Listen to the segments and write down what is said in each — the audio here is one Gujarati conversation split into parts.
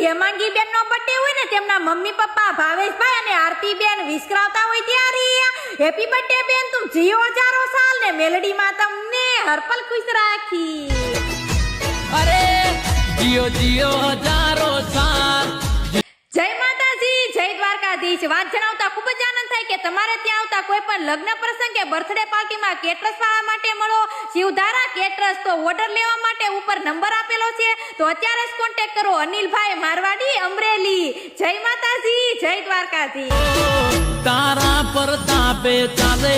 હેમાંગી બેન નો બર્થડે હોય ને તેમના મમ્મી પપ્પા ભાવેશભાઈ અને આરતી બેન વિશ કરાવતા હોય ત્યારે હેપી બર્થડે બેન તુમ જીઓ હજારો સાલ ને મેલડી માં તમને હર પલ ખુશ રાખી। અરે જીઓ જીઓ હજારો સાલ। જય માતાજી, જય દ્વારકાધીશ। વાત જણાવતા ખૂબ જ આનંદ થાય કે તમારે ત્યાં આવતા કોઈ પણ લગ્ન પ્રસંગ કે બર્થડે પાર્ટીમાં કેટરસ વાળા માટે મળો શિવધારા કેટરસ। તો ઓર્ડર લેવા માટે ઉપર નંબર આપેલો છે, તો અત્યારે જ કોન્ટેક્ટ કરો અનિલભાઈ મારવાડી અમરેલી। જય માતાજી, જય દ્વારકાધીશ। તારા પર તાપે ચાલે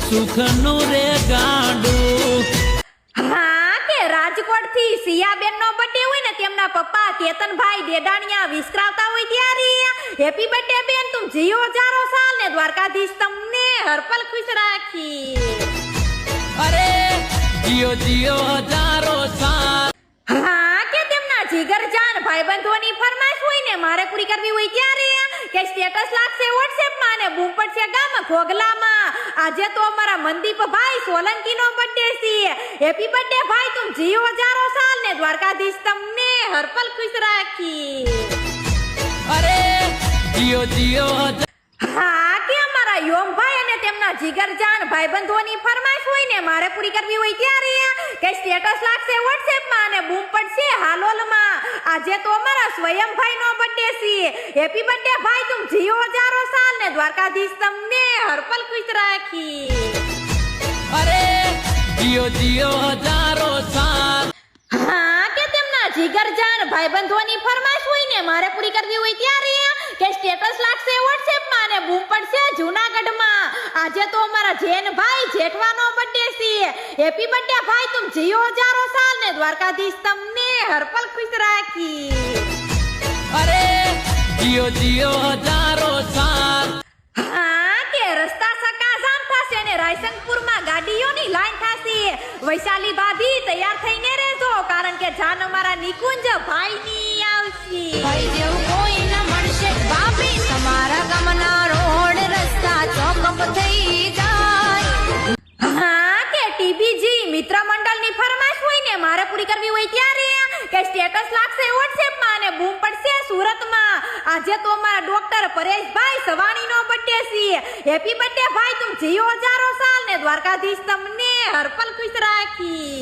સુખનું રે ગાંડું। હા કે રાજકોટ થી સિયાબેન નો બર્થડે હોય ને તેમના પપ્પા કેતનભાઈ દેડાણિયા વિશ કરાવતા હોય ત્યારે હેપી બર્થડે બેન તુમ જીઓ હજારો સાલ ને દ્વારકાધીશ તમને હર પલ ખુશ રાખી। અરે જીઓ જીઓ હજારો સાલ। હા કે તેમના જીગરજાન ભાઈબંધોની ફરમાઈશ હોય ને મારે પૂરી કરવી હોય ત્યારે કે સ્ટેટસ લાગશે WhatsApp માં અને બૂમ પડશે ગામ ઘોઘલામાં। આજે તો અમારા મનદીપ ભાઈ સોલંકી નો બર્થડે છે। હેપી બર્થડે ભાઈ તુમ જીઓ હજારો સાલ ને દ્વારકાધીશ તમને હર પલ ખુશ રાખી। અરે જીઓ જીઓ હા કે અમારા યોમભાઈ અને તેમના જીગરજાન ભાઈબંધોની ફરમાઈશ હોય ને મારે પૂરી કરવી હોય ત્યારે કે સ્ટેટસ લાગશે WhatsApp માં અને બૂમ પડશે હાલોલમાં। આજે તો અમારા સ્વયંભાઈ નો બર્થડે છે। હેપી બર્થડે ભાઈ તુમ જીઓ હજારો સાલ ને દ્વારકાધીશ તમને હર પલ ખુશ રાખી। અરે જીઓ જીઓ હજારો સાલ। હા કે તેમના જીગરજાન ભાઈબંધોની ફરમાઈશ હોય ને મારે પૂરી કરવી હોય ત્યારે કે સ્ટેટસ લાગશે WhatsApp માં અને બૂમ પડશે જૂનાગઢમાં। આજે તો અમારા જૈનભાઈ જેઠવાનો બર્થડે છે। હેપી બર્થડે ભાઈ તુમ જીઓ હજારો સાલ ને દ્વારકાધીશ તમને હર પલ ખુશ રાખી। અરે જીઓ જીઓ હજારો સાલ। હા કે રસ્તા સકાજામ થશે ને રાયસંગપુરમાં ગાડીઓની લાઈન થશે। વૈશાલી ભાભી તૈયાર થઈને રહેજો કારણ કે જાન અમારા નિકુંજ ભાઈની આવશે। ભાઈ જેવું કોઈ ન મળશે ભાભી તમારા ગામના રોડ રસ્તા ચોકઅપ થઈ જાય। હા કે ટીબીજી મિત્ર મંડળની ફરમાઈશ હોય ને મારે પૂરી કરવી હોય ત્યારે કે સ્ટેટસ લાગશે WhatsApp માં અને બૂમ પડશે સુરતમાં। આજે તો અમારા ડોક્ટર પરેશભાઈ સવાણીનો બર્થડે છે। હેપી બર્થડે ભાઈ તુમ જીઓ હજારો સાલ ને દ્વારકાધીશ તમને હર પલ ખુશ રાખી।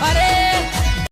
અરે